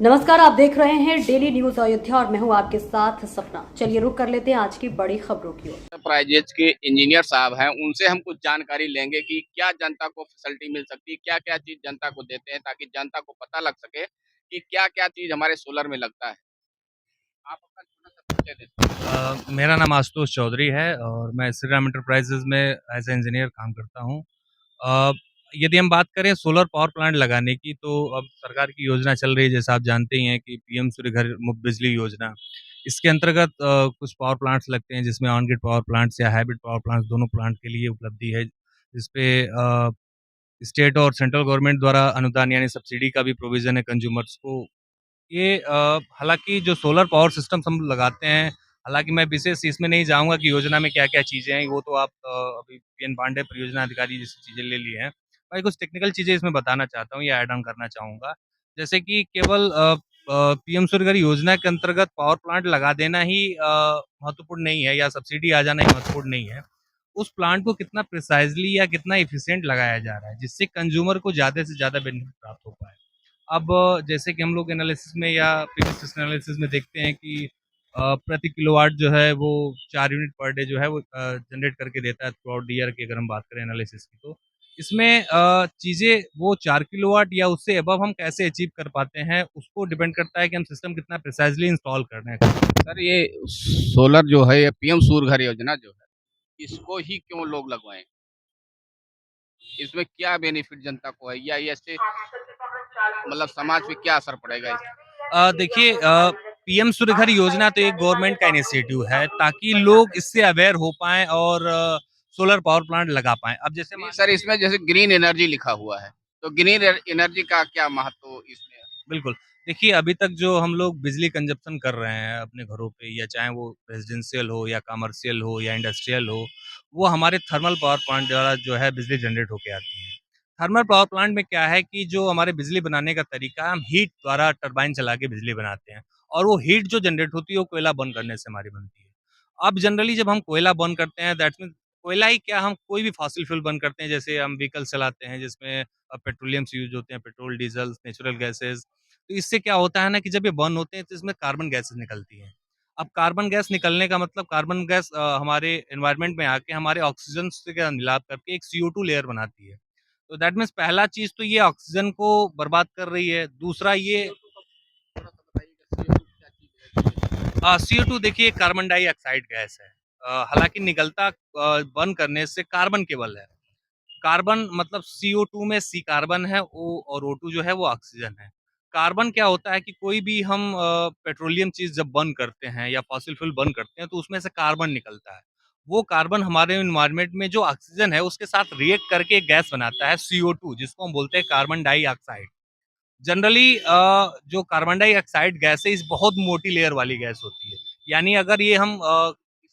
नमस्कार, आप देख रहे हैं डेली न्यूज अयोध्या और मैं हूं आपके साथ सपना। चलिए रुक कर लेते हैं आज की बड़ी खबरों की ओर। प्राइजेज के इंजीनियर साहब हैं, उनसे हम कुछ जानकारी लेंगे कि क्या जनता को फैसिलिटी मिल सकती है, क्या-क्या चीज़ जनता को देते हैं ताकि जनता को पता लग सके कि क्या-क्या चीज़ हमारे सोलर में लगता है। आप अपना छोटा-सा परिचय दें। मेरा नाम आशुतोष चौधरी है और मैं श्री राम एंटरप्राइजेज़ में एज़ ए इंजीनियर काम करता हूँ। अ, यदि हम बात करें सोलर पावर प्लांट लगाने की, तो अब सरकार की योजना चल रही है, जैसा आप जानते ही हैं कि पीएम सूर्य घर मुफ्त बिजली योजना। इसके अंतर्गत कुछ पावर प्लांट्स लगते हैं, जिसमें ऑन ग्रिड पावर प्लांट्स या हाइब्रिड पावर प्लांट्स दोनों प्लांट के लिए उपलब्धि है, जिसपे स्टेट और सेंट्रल गवर्नमेंट द्वारा अनुदान यानी सब्सिडी का भी प्रोविज़न है कंज्यूमर्स को। ये हालाँकि जो सोलर पावर सिस्टम्स हम लगाते हैं, हालाँकि मैं विशेष इसमें नहीं जाऊँगा कि योजना में क्या-क्या चीज़ें हैं, वो तो आप अभी पीएन पांडे परियोजना अधिकारी जैसी चीज़ें ले ली हैं। मैं कुछ टेक्निकल चीज़ें इसमें बताना चाहता हूँ या ऐड ऑन करना चाहूँगा। जैसे कि केवल पीएम सूर्यघर योजना के अंतर्गत पावर प्लांट लगा देना ही महत्वपूर्ण नहीं है या सब्सिडी आ जाना ही महत्वपूर्ण नहीं है। उस प्लांट को कितना प्रिसाइज़ली या कितना एफिशिएंट लगाया जा रहा है, जिससे कंज्यूमर को ज़्यादा से ज़्यादा बेनिफिट प्राप्त हो पाए। अब जैसे कि हम लोग एनालिसिस में या प्रीवियस एनालिसिस में देखते हैं कि प्रति किलोवाट जो है वो 4 यूनिट पर डे जो है वो जनरेट करके देता है थ्रू आउट द ईयर की, अगर हम बात करें एनालिसिस की तो। इसमें चीज़ें वो 4 किलोवाट या उससे अबव हम कैसे अचीव कर पाते हैं, उसको डिपेंड करता है कि हम सिस्टम कितना प्रिसाइज़ली इंस्टॉल कर रहे हैं। सर, ये सोलर जो है, ये पीएम सूर्य घर योजना जो है, इसको ही क्यों लोग लगवाएँ? इसमें क्या बेनिफिट जनता को है या ये इससे मतलब समाज पे क्या असर पड़ेगा इससे? देखिए, पीएम सूर्यघर योजना तो एक गवर्नमेंट का इनिशिएटिव है ताकि लोग इससे अवेयर हो पाएँ और सोलर पावर प्लांट लगा पाएँ। अब जैसे नहीं मान सर, इसमें जैसे ग्रीन एनर्जी लिखा हुआ है, तो ग्रीन एनर्जी का क्या महत्व इसमें है? बिल्कुल। देखिए, अभी तक जो हम लोग बिजली कंज़प्शन कर रहे हैं अपने घरों पे, या चाहे वो रेज़िडेंशियल हो या कमर्शियल हो या इंडस्ट्रियल हो, वो हमारे थर्मल पावर प्लांट द्वारा जो है बिजली जनरेट होके आती है। थर्मल पावर प्लांट में क्या है कि जो हमारे बिजली बनाने का तरीका है, हम हीट द्वारा टरबाइन चला के बिजली बनाते हैं और वो हीट जो जनरेट होती है, वो कोयला बर्न करने से हमारी बनती है। अब जनरली जब हम कोयला बर्न करते हैं, दैट मीन्स कोयला ही क्या, हम कोई भी फॉसिल फ्यूल बर्न करते हैं, जैसे हम व्हीकल चलाते हैं जिसमें पेट्रोलियम्स यूज़ होते हैं, पेट्रोल, डीज़ल, नेचुरल गैसेज़। तो इससे क्या होता है ना कि जब ये बर्न होते हैं तो इसमें कार्बन गैसेज़ निकलती हैं। अब कार्बन गैस निकलने का मतलब, कार्बन गैस हमारे एनवायरनमेंट में आके हमारे ऑक्सीजन से का मिलाप करके एक CO2 लेयर बनाती है। तो दैट मीन्स पहला चीज़ तो ये ऑक्सीजन को बर्बाद कर रही है। दूसरा ये थोड़ा-सा बताइएगा CO2 क्या चीज़ है? CO2 देखिए कार्बन डाइऑक्साइड गैस है। हालाँकि निकलता बर्न करने से कार्बन केवल है। कार्बन मतलब CO2 में C कार्बन है, O और O2 जो है वो ऑक्सीजन है। कार्बन क्या होता है कि कोई भी हम पेट्रोलियम चीज़ जब बर्न करते हैं या फॉसिल फ्यूल बर्न करते हैं तो उसमें से कार्बन निकलता है। वो कार्बन हमारे एनवायरनमेंट में जो ऑक्सीजन है उसके साथ रिएक्ट करके एक गैस बनाता है CO2, जिसको हम बोलते हैं कार्बन डाइऑक्साइड। जनरली जो कार्बन डाइऑक्साइड गैस है इस बहुत मोटी लेयर वाली गैस होती है। यानी अगर ये हम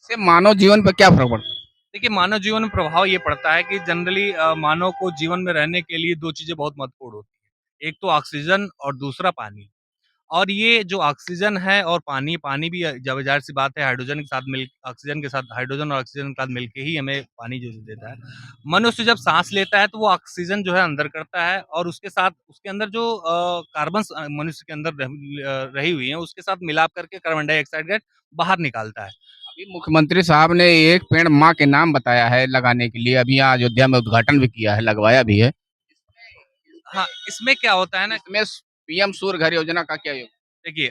इससे मानव जीवन पे क्या फ़र्क पड़ता है? देखिए, मानव जीवन में प्रभाव ये पड़ता है कि जनरली मानव को जीवन में रहने के लिए 2 चीज़ें बहुत महत्वपूर्ण होती हैं। एक तो ऑक्सीजन और दूसरा पानी। और ये जो ऑक्सीजन है और पानी, पानी भी ज ज़ाहिर-सी बात है हाइड्रोजन के साथ मिल ऑक्सीजन के साथ, हाइड्रोजन और ऑक्सीजन के साथ मिलके ही हमें पानी जो देता है। मनुष्य जब साँस लेता है तो वो ऑक्सीजन जो है अंदर करता है और उसके साथ उसके अंदर जो कार्बन्स मनुष्य के अंदर रही हुई हैं, उसके साथ मिलाप करके कार्बन डाइऑक्साइड गैस बाहर निकालता है। अभी मुख्यमंत्री साहब ने एक पेड़ माँ के नाम बताया है लगाने के लिए, अभी यहाँ अयोध्या में उद्घाटन भी किया है, लगवाया भी है। हाँ, इसमें क्या होता है ना, इसमें पीएम सूर्य घर योजना का क्या योग? देखिए,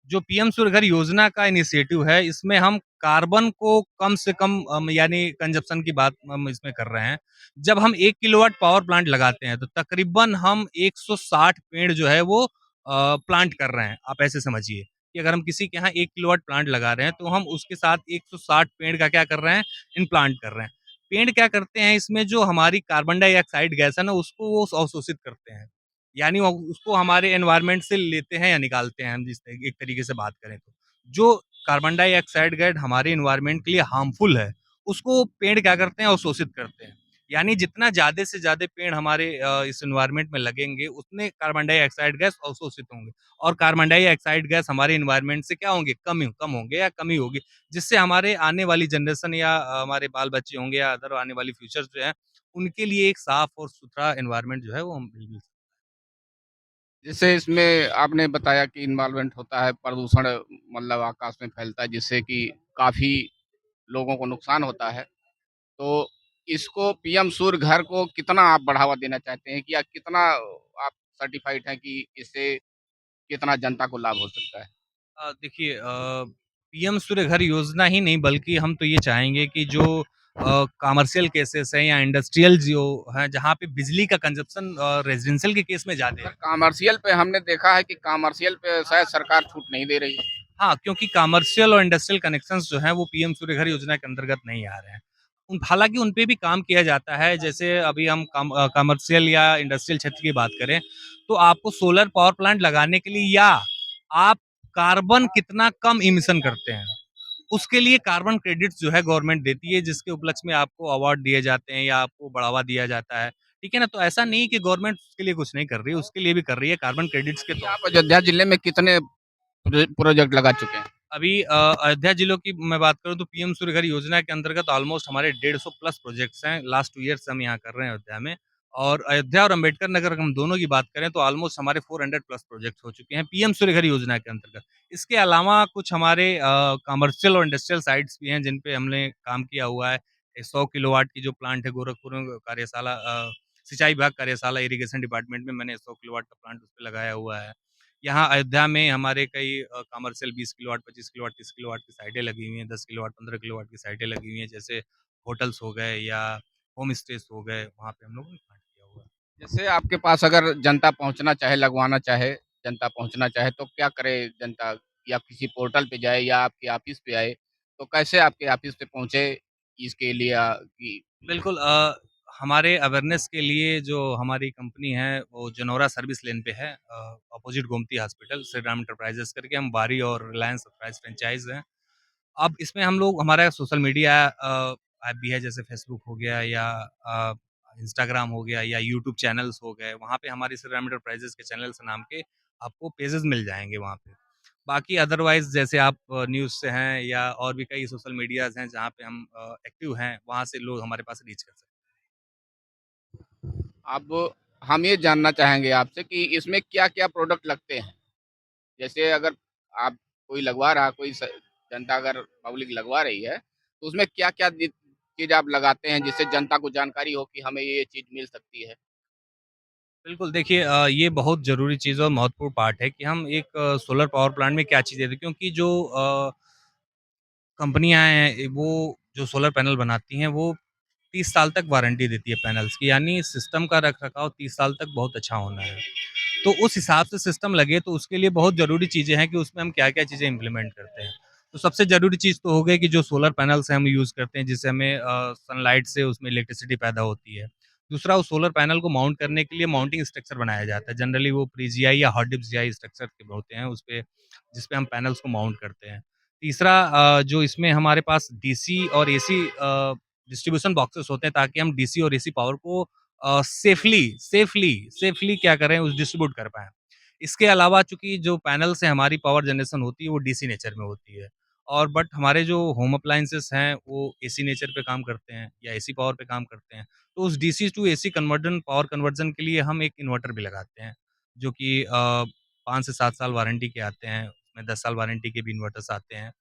जो पीएम सूर्यघर योजना का इनिशिएटिव है, इसमें हम कार्बन को कम से कम यानी कंजप्शन की बात हम इसमें कर रहे हैं। जब हम 1 किलोवाट पावर प्लांट लगाते हैं, तो तकरीबन हम 160 पेड़ जो है वो प्लांट कर रहे हैं। आप ऐसे समझिए कि अगर हम किसी के यहाँ 1 किलोवाट प्लांट लगा रहे हैं, तो हम उसके साथ 160 पेड़ का क्या कर रहे हैं, इम्प्लांट कर रहे हैं। पेड़ क्या करते हैं, इसमें जो हमारी कार्बन डाइऑक्साइड गैस है ना, उसको वो अवशोषित करते हैं। यानी वो उसको हमारे एनवायरनमेंट से लेते हैं या निकालते हैं, हम जिस एक तरीके से बात करें तो। जो कार्बन डाइऑक्साइड गैस हमारे एनवायरनमेंट के लिए हार्मफुल है, उसको पेड़ क्या करते हैं, अवशोषित करते हैं। यानी जितना ज़्यादा से ज़्यादा पेड़ हमारे इस एनवायरनमेंट में लगेंगे, उतने कार्बन डाइऑक्साइड गैस अवशोषित होंगे और कार्बन डाइऑक्साइड गैस हमारे एनवायरनमेंट से क्या होंगे, कम होंगे या कमी होगी, जिससे हमारे आने वाली जनरेशन या हमारे बाल-बच्चे होंगे या अदर आने वाली फ्यूचर्स जो हैं, उनके लिए एक साफ और सुथरा एनवायरनमेंट जो है वो हम मिल जैसे इसमें आपने बताया कि इन्वॉल्वमेंट होता है, प्रदूषण मतलब आकाश में फैलता है जिससे कि काफ़ी लोगों को नुकसान होता है। तो इसको पीएम सूर्य घर को कितना आप बढ़ावा देना चाहते हैं कि या कितना आप सर्टिफ़ाइड हैं कि इससे कितना जनता को लाभ हो सकता है? देखिए पीएम सूर्य घर योजना ही नहीं बल्कि हम तो ये चाहेंगे कि जो कमर्शियल केसेस हैं या इंडस्ट्रियल जो हैं जहाँ पे बिजली का कंजप्शन रेजिडेंशियल के केस में ज़्यादा सर है। कमर्शियल पे हमने देखा है कि कमर्शियल पे शायद सरकार छूट नहीं दे रही है। हाँ, क्योंकि कमर्शियल और इंडस्ट्रियल कनेक्शंस जो हैं वो पीएम सूर्य घर योजना के अंतर्गत नहीं आ रहे हैं। हालाँकि उन पे भी काम किया जाता है, जैसे अभी हम कमर्शियल या इंडस्ट्रियल क्षेत्र की बात करें, तो आपको सोलर पावर प्लांट लगाने के लिए या आप कार्बन कितना कम इमिशन करते हैं, उसके लिए कार्बन क्रेडिट्स जो है गवर्नमेंट देती है, जिसके उपलक्ष्य में आपको अवार्ड दिए जाते हैं या आपको बढ़ावा दिया जाता है। ठीक है ना? तो ऐसा नहीं है कि गवर्नमेंट उसके लिए कुछ नहीं कर रही है, उसके लिए भी कर रही है कार्बन क्रेडिट्स के अभी तौर आप अयोध्या जिले में कितने प्रोजेक्ट लगा चुके हैं? अभी अयोध्या जिलों की मैं बात करूँ तो पीएम सूर्य घर योजना के अंतर्गत ऑलमोस्ट हमारे 150 प्लस प्रोजेक्ट्स हैं। लास्ट 2 ईयर से हम यहाँ कर रहे हैं अयोध्या में। और अयोध्या और अम्बेडकर नगर अगर हम दोनों की बात करें तो ऑलमोस्ट हमारे 400 प्लस प्रोजेक्ट्स हो चुके हैं पीएम सूर्य घर योजना के अंतर्गत। इसके अलावा कुछ हमारे कमर्शियल और इंडस्ट्रियल साइट्स भी हैं जिन पे हमने काम किया हुआ है। 100 किलोवाट की जो प्लांट है गोरखपुर में कार्यशाला सिंचाई विभाग कार्यशाला इरिगेशन डिपार्टमेंट में मैंने 100 किलोवाट का प्लांट उसपे लगाया हुआ है। यहाँ अयोध्या में हमारे कई कमर्शियल 20 किलोवाट, 25 किलोवाट, 30 किलोवाट की साइटें लगी हुई हैं, 10 किलोवाट, 15 किलोवाट की साइटें लगी हुई हैं, जैसे होटल्स हो गए या होम स्टेस हो गए, वहाँ पे हम लोगों ने प्लांट किया हुआ है। जैसे आपके पास अगर जनता पहुँचना चाहे, लगवाना चाहे, जनता पहुँचना चाहे तो क्या करे जनता? या किसी पोर्टल पे जाए या आपके ऑफ़िस पे आए, तो कैसे आपके ऑफ़िस पे पहुँचे इसके लिए कि बिल्कुल हमारे अवेयरनेस के लिए जो हमारी कंपनी है, वो जनौरा सर्विस लेन पे है opposite Gomti hospital, Shri Ram enterprises करके हम बारी और रिलायंस सरप्राइज़ फ्रैंचाइज़ हैं। अब इसमें हम लोग हमारा सोशल मीडिया ऐप भी है जैसे फ़ेसबुक हो गया या इंस्टाग्राम हो गया या यूट्यूब चैनल्स हो गए, वहाँ पे हमारी श्रीराम एंटरप्राइज़ेज़ के चैनल्स नाम के आपको पेजेज़ मिल जाएँगे वहाँ पे। बाकी अदरवाइज़ जैसे आप न्यूज़ से हैं या और भी कई सोशल मीडियाज़ हैं जहाँ पे हम एक्टिव हैं, वहाँ से लोग हमारे पास रीच कर सकते हैं। अब हम ये जानना चाहेंगे आपसे कि इसमें क्या-क्या प्रोडक्ट लगते हैं? जैसे अगर आप कोई लगवा रहा कोई स जनता अगर पब्लिक लगवा रही है, तो उसमें क्या-क्या चीज़ आप लगाते हैं जिससे जनता को जानकारी हो कि हमें ये चीज़ मिल सकती है? बिल्कुल, देखिए ये बहुत ज़रूरी चीज़ और महत्वपूर्ण पार्ट है कि हम एक सोलर पावर प्लांट में क्या चीज़ें दें क्योंकि जो कंपनियाँ हैं वो जो सोलर पैनल बनाती हैं वो 30 साल तक वारंटी देती है पैनल्स की, यानी सिस्टम का रख-रखाव 30 साल तक बहुत अच्छा होना है। तो उस हिसाब से सिस्टम लगे तो उसके लिए बहुत ज़रूरी चीज़ें हैं कि उसमें हम क्या-क्या चीज़ें इम्प्लीमेंट करते हैं। तो सबसे ज़रूरी चीज़ तो हो गई कि जो सोलर पैनल्स हैं हम यूज़ करते हैं जिससे हमें सनलाइट से उसमें इलेक्ट्रिसिटी पैदा होती है। दूसरा उस सोलर पैनल को माउंट करने के लिए माउंटिंग स्ट्रक्चर बनाया जाता है। जनरली वो प्री-जीआई या हॉट डिप जीआई स्ट्रक्चर के होते हैं उसपे जिसपे हम पैनल्स को माउंट करते हैं। तीसरा जो इसमें हमारे पास डीसी और एसी डिस्ट्रीब्यूशन बॉक्सेस होते हैं ताकि हम डीसी और एसी पावर को सेफली क्या करें उस डिस्ट्रीब्यूट कर पाएँ। इसके अलावा चूँकि जो पैनल से हमारी पावर जनरेशन होती है वो डीसी नेचर में होती है और बट हमारे जो होम अप्लायंसेस हैं वो एसी नेचर पे काम करते हैं या एसी पावर पे काम करते हैं। तो उस DC to AC conversion power conversion के लिए हम एक इन्वर्टर भी लगाते हैं, जो कि 5 से 7 साल वारंटी के आते हैं, उसमें 10 साल वारंटी के भी इन्वर्टर्स आते हैं।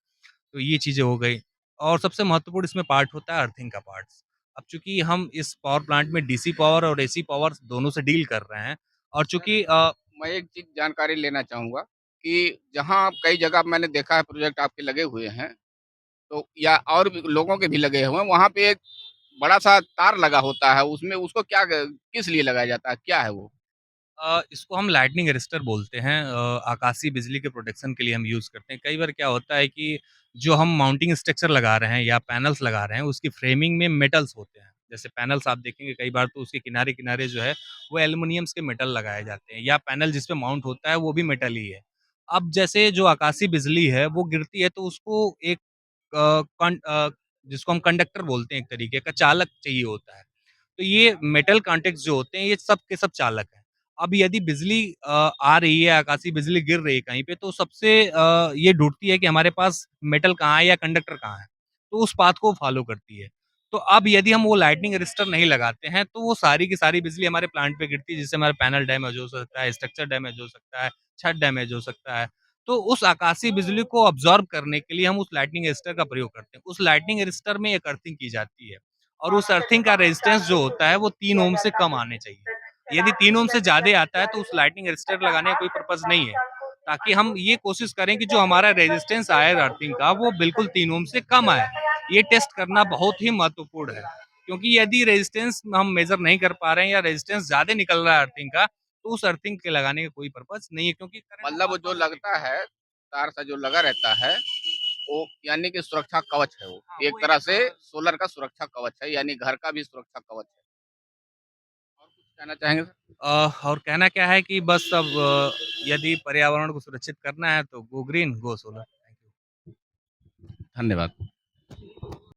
तो ये चीज़ें हो गई और सबसे महत्वपूर्ण इसमें पार्ट होता है अर्थिंग का पार्ट्स। अब चूँकि हम इस पावर प्लांट में डीसी पावर और एसी पावर दोनों से डील कर रहे हैं और सर, चूँकि मैं एक चीज़ जानकारी लेना चाहूँगा कि जहाँ कई जगह मैंने देखा है प्रोजेक्ट आपके लगे हुए हैं, तो या और भी लोगों के भी लगे हुए हैं, वहाँ पे एक बड़ा-सा तार लगा होता है, उसमें उसको क्या क किस लिए लगाया जाता है? क्या है वो? इसको हम लाइटनिंग अरेस्टर बोलते हैं आकाशीय बिजली के प्रोटेक्शन के लिए हम यूज़ करते हैं। कई बार क्या होता है कि जो हम माउंटिंग स्ट्रक्चर लगा रहे हैं या पैनल्स लगा रहे हैं, उसकी फ्रेमिंग में मेटल्स होते हैं। जैसे पैनल्स आप देखेंगे कई बार तो उसके किनारे-किनारे जो है, वो एल्युमिनियम्स के मेटल लगाए जाते हैं या पैनल जिस पे माउंट होता है, वो भी मेटल ही है। अब जैसे जो आकाशीय बिजली है, वो गिरती है तो उसको एक जिसको हम कंडक्टर बोलते हैं एक तरीके का चालक चाहिए होता है। तो ये मेटल कॉन्टैक्ट्स जो होते हैं ये सब के सब चालक हैं। अब यदि बिजली आ रही है, आकाशीय बिजली गिर रही है कहीं पे तो सबसे ये ढूँढती है कि हमारे पास मेटल कहाँ है या कंडक्टर कहाँ है। तो उस पाथ को फॉलो करती है। तो अब यदि हम वो लाइटनिंग अरेस्टर नहीं लगाते हैं, तो वो सारी की सारी बिजली हमारे प्लांट पे गिरती है, जिससे हमारा पैनल डैमेज हो सकता है, स्ट्रक्चर डैमेज हो सकता है, छत डैमेज हो सकता है। तो उस आकाशीय बिजली को अब्ज़ॉर्ब करने के लिए हम उस लाइटनिंग अरेस्टर का प्रयोग करते हैं। उस लाइटनिंग अरेस्टर में एक अर्थिंग की जाती है और उस अर्थिंग का रेजिस्टेंस जो होता है, वो 3 ओम से कम आने चाहिए। यदि 3 ओम से ज़्यादा आता है, तो उस लाइटनिंग अरेस्टर लगाने का कोई पर्पज़ नहीं है। ताकि हम ये कोशिश करें कि जो हमारा रेजिस्टेंस आए अर्थिंग का, वो बिल्कुल 3 ओम से कम आए। ये टेस्ट करना बहुत ही महत्वपूर्ण है, क्योंकि यदि रेजिस्टेंस हम मेजर नहीं कर पा रहे हैं या रेजिस्टेंस ज़्यादा निकल रहा है अर्थिंग का, तो उस अर्थिंग के लगाने का कोई पर्पज़ नहीं है, क्योंकि करंट मतलब वो जो लगता है, तार सा जो लगा रहता है, वो यानी कि सुरक्षा कवच है वो। हाँ, एक वो तरह से सोलर का सुरक्षा कवच है, यानी घर का भी सुरक्षा कवच है। और कुछ कहना चाहेंगे सर? और कहना क्या है कि बस अब यदि पर्यावरण को सुरक्षित करना है, तो go green, go solar. Thank you. धन्यवाद।